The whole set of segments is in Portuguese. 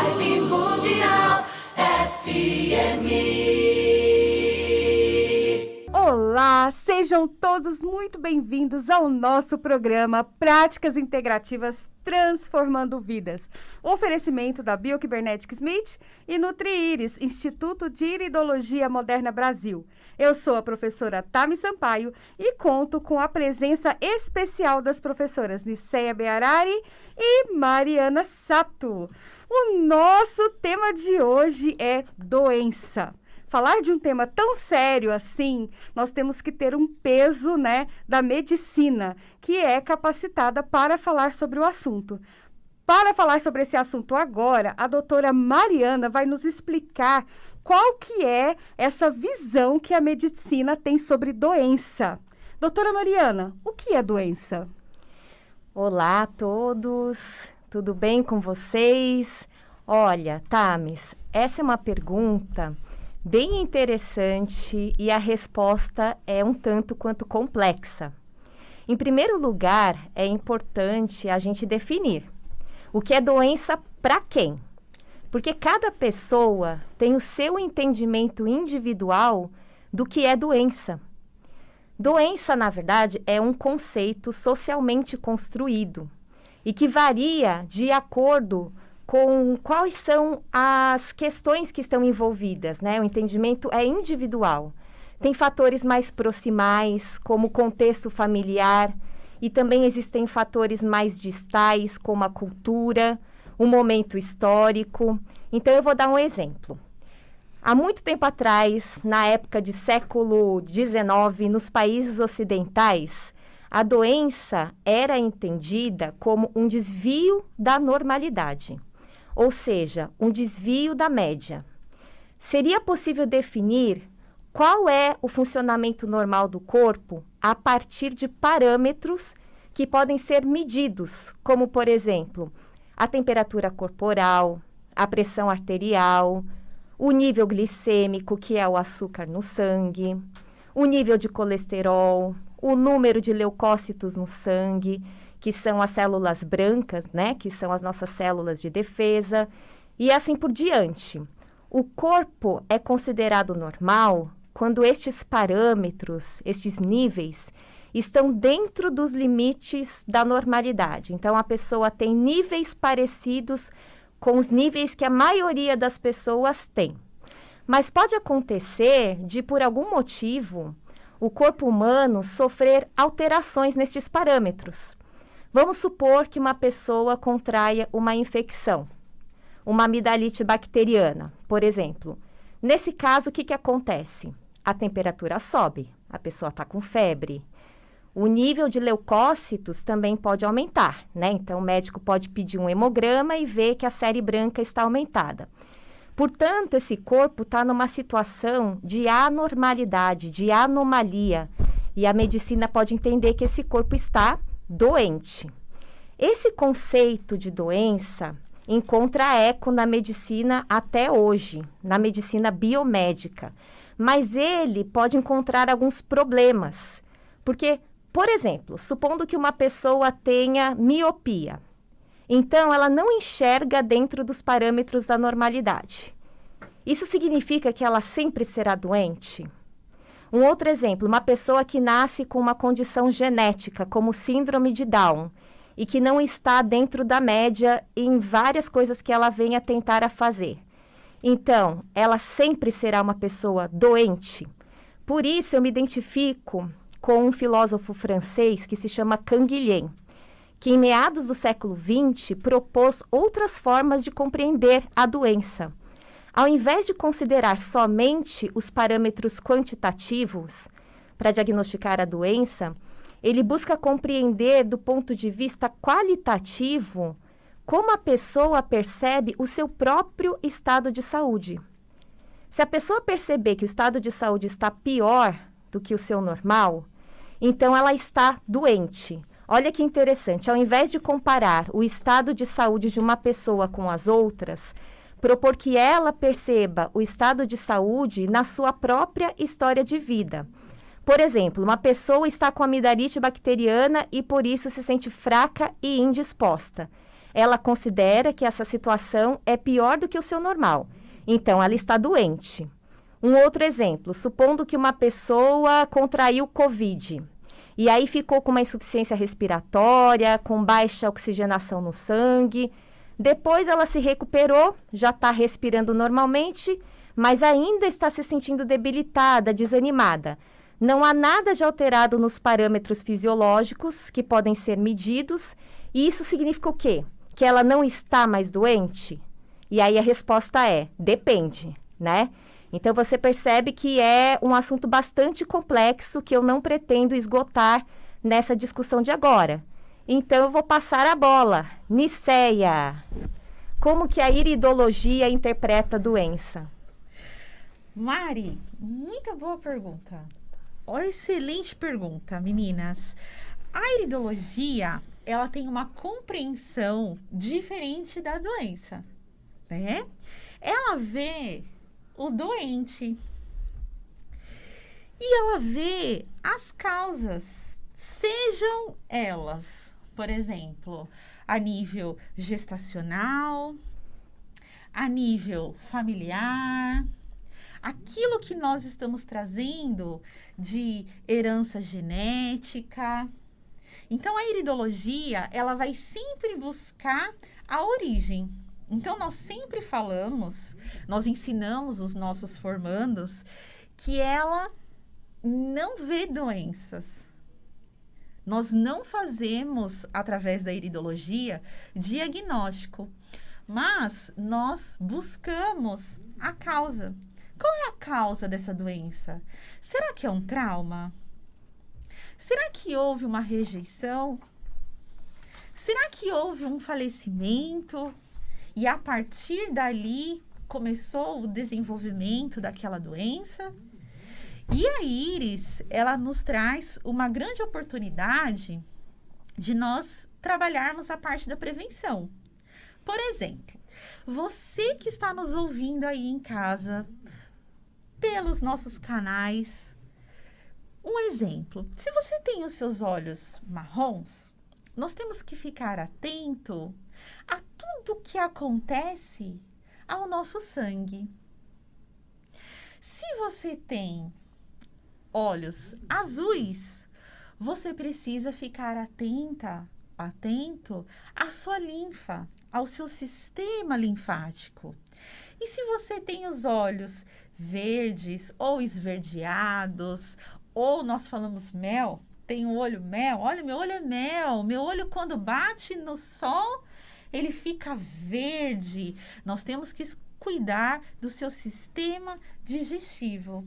Vibe Mundial FM. Olá, sejam todos muito bem-vindos ao nosso programa Práticas Integrativas Transformando Vidas. Oferecimento da Biocybernetic Smith e NutriIris, Instituto de Iridologia Moderna Brasil. Eu sou a professora Tami Sampaio e conto com a presença especial das professoras Niceia Bearari e Mariana Sato. O nosso tema de hoje é doença. Falar de um tema tão sério assim, nós temos que ter um peso, da medicina, que é capacitada para falar sobre o assunto. Para falar sobre esse assunto agora, a doutora Mariana vai nos explicar qual que é essa visão que a medicina tem sobre doença. Doutora Mariana, o que é doença? Olá a todos, tudo bem com vocês? Olha, Tamis, essa é uma pergunta bem interessante e a resposta é um tanto quanto complexa. Em primeiro lugar, é importante a gente definir o que é doença para quem. Porque cada pessoa tem o seu entendimento individual do que é doença. Doença, na verdade, é um conceito socialmente construído e que varia de acordo com quais são as questões que estão envolvidas, O entendimento é individual. Tem fatores mais proximais, como o contexto familiar, e também existem fatores mais distais, como a cultura, o momento histórico. Então, eu vou dar um exemplo. Há muito tempo atrás, na época de século XIX, nos países ocidentais, a doença era entendida como um desvio da normalidade, ou seja, um desvio da média. Seria possível definir qual é o funcionamento normal do corpo a partir de parâmetros que podem ser medidos, como, por exemplo, a temperatura corporal, a pressão arterial, o nível glicêmico, que é o açúcar no sangue, o nível de colesterol, o número de leucócitos no sangue, que são as células brancas, que são as nossas células de defesa, e assim por diante. O corpo é considerado normal quando estes parâmetros, estes níveis, estão dentro dos limites da normalidade. Então, a pessoa tem níveis parecidos com os níveis que a maioria das pessoas tem. Mas pode acontecer de, por algum motivo, o corpo humano sofrer alterações nestes parâmetros. Vamos supor que uma pessoa contraia uma infecção, uma amidalite bacteriana, por exemplo. Nesse caso, o que acontece? A temperatura sobe, a pessoa está com febre. O nível de leucócitos também pode aumentar, Então, o médico pode pedir um hemograma e ver que a série branca está aumentada. Portanto, esse corpo está numa situação de anormalidade, de anomalia. E a medicina pode entender que esse corpo está doente. Esse conceito de doença encontra eco na medicina até hoje, na medicina biomédica. Mas ele pode encontrar alguns problemas. Porque, por exemplo, supondo que uma pessoa tenha miopia, então ela não enxerga dentro dos parâmetros da normalidade. Isso significa que ela sempre será doente? Um outro exemplo, uma pessoa que nasce com uma condição genética, como síndrome de Down, e que não está dentro da média em várias coisas que ela venha tentar a fazer. Então, ela sempre será uma pessoa doente? Por isso, eu me identifico com um filósofo francês que se chama Canguilhem, que em meados do século XX propôs outras formas de compreender a doença. Ao invés de considerar somente os parâmetros quantitativos para diagnosticar a doença, ele busca compreender do ponto de vista qualitativo como a pessoa percebe o seu próprio estado de saúde. Se a pessoa perceber que o estado de saúde está pior do que o seu normal, então ela está doente. Olha que interessante, ao invés de comparar o estado de saúde de uma pessoa com as outras, propor que ela perceba o estado de saúde na sua própria história de vida. Por exemplo, uma pessoa está com amidalite bacteriana e por isso se sente fraca e indisposta. ela considera que essa situação é pior do que o seu normal. Então, ela está doente. Um outro exemplo, supondo que uma pessoa contraiu Covid e aí ficou com uma insuficiência respiratória, com baixa oxigenação no sangue. Depois ela se recuperou, já está respirando normalmente, mas ainda está se sentindo debilitada, desanimada. Não há nada de alterado nos parâmetros fisiológicos que podem ser medidos. E isso significa o quê? Que ela não está mais doente? E aí a resposta é, depende, né? Então, você percebe que é um assunto bastante complexo que eu não pretendo esgotar nessa discussão de agora. Então, eu vou passar a bola. Niceia, como que a iridologia interpreta a doença? Mari, muita boa pergunta. Excelente pergunta, meninas. A iridologia, ela tem uma compreensão diferente da doença, né? Ela vê o doente. E ela vê as causas, sejam elas, por exemplo, a nível gestacional, a nível familiar, aquilo que nós estamos trazendo de herança genética. Então, a iridologia, ela vai sempre buscar a origem. Então, nós sempre falamos, nós ensinamos os nossos formandos que ela não vê doenças. Nós não fazemos, através da iridologia, diagnóstico, mas nós buscamos a causa. Qual é a causa dessa doença? Será que é um trauma? Será que houve uma rejeição? Será que houve um falecimento? E a partir dali começou o desenvolvimento daquela doença? E a íris, ela nos traz uma grande oportunidade de nós trabalharmos a parte da prevenção. Por exemplo, você que está nos ouvindo aí em casa, pelos nossos canais, um exemplo, se você tem os seus olhos marrons, nós temos que ficar atento a tudo que acontece ao nosso sangue. Se você tem olhos azuis, você precisa ficar atento à sua linfa, ao seu sistema linfático. E se você tem os olhos verdes ou esverdeados, ou nós falamos mel, tem o olho mel, olha, meu olho é mel, meu olho quando bate no sol, ele fica verde. Nós temos que cuidar do seu sistema digestivo.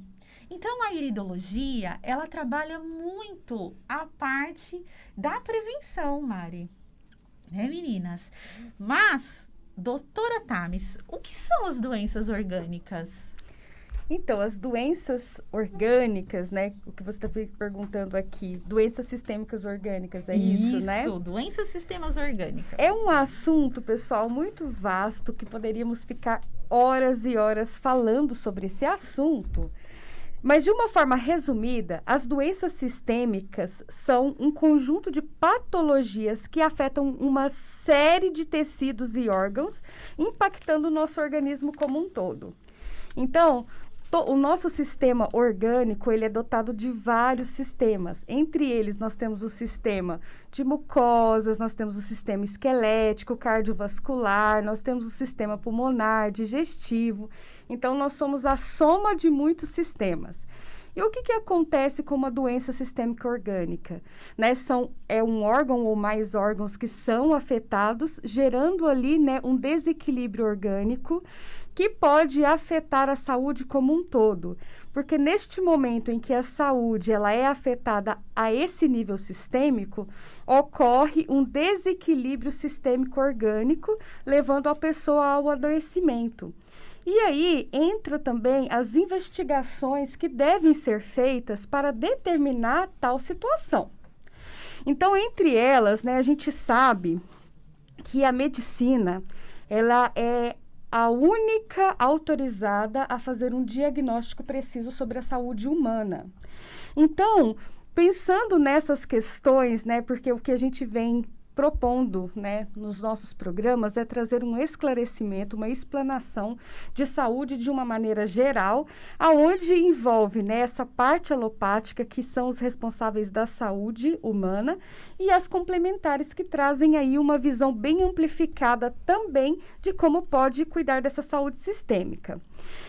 Então, a iridologia, ela trabalha muito a parte da prevenção, Mari. Né, meninas? Mas, doutora Thames, o que são as doenças orgânicas? Então, as doenças orgânicas, né? O que você está perguntando aqui, doenças sistêmicas orgânicas, é isso, né? Isso, doenças sistemas orgânicas. É um assunto, pessoal, muito vasto que poderíamos ficar horas e horas falando sobre esse assunto. Mas, de uma forma resumida, as doenças sistêmicas são um conjunto de patologias que afetam uma série de tecidos e órgãos, impactando o nosso organismo como um todo. Então, o nosso sistema orgânico, ele é dotado de vários sistemas. Entre eles, nós temos o sistema de mucosas, nós temos o sistema esquelético, cardiovascular, nós temos o sistema pulmonar, digestivo. Então, nós somos a soma de muitos sistemas. E o que acontece com uma doença sistêmica orgânica? Né? É um órgão ou mais órgãos que são afetados, gerando ali, né, um desequilíbrio orgânico que pode afetar a saúde como um todo. Porque neste momento em que a saúde ela é afetada a esse nível sistêmico, ocorre um desequilíbrio sistêmico orgânico, levando a pessoa ao adoecimento. E aí entra também as investigações que devem ser feitas para determinar tal situação. Então, entre elas, né, a gente sabe que a medicina, ela é a única autorizada a fazer um diagnóstico preciso sobre a saúde humana. Então, pensando nessas questões, né, porque o que a gente vem propondo, né, nos nossos programas é trazer um esclarecimento, uma explanação de saúde de uma maneira geral, aonde envolve, né, essa parte alopática, que são os responsáveis da saúde humana, e as complementares, que trazem aí uma visão bem amplificada também de como pode cuidar dessa saúde sistêmica.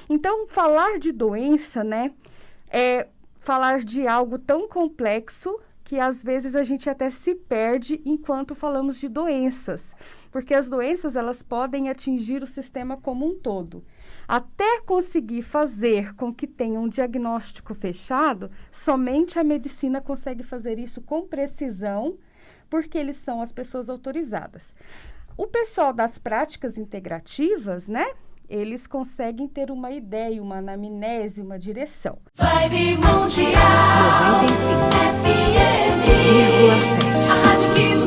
Então, falar de doença, né, é falar de algo tão complexo que às vezes a gente até se perde enquanto falamos de doenças, porque as doenças elas podem atingir o sistema como um todo. Até conseguir fazer com que tenha um diagnóstico fechado, somente a medicina consegue fazer isso com precisão, porque eles são as pessoas autorizadas. O pessoal das práticas integrativas, né? Eles conseguem ter uma ideia, uma anamnese, uma direção. Vibe Mundial 95,7. FM, a rádio que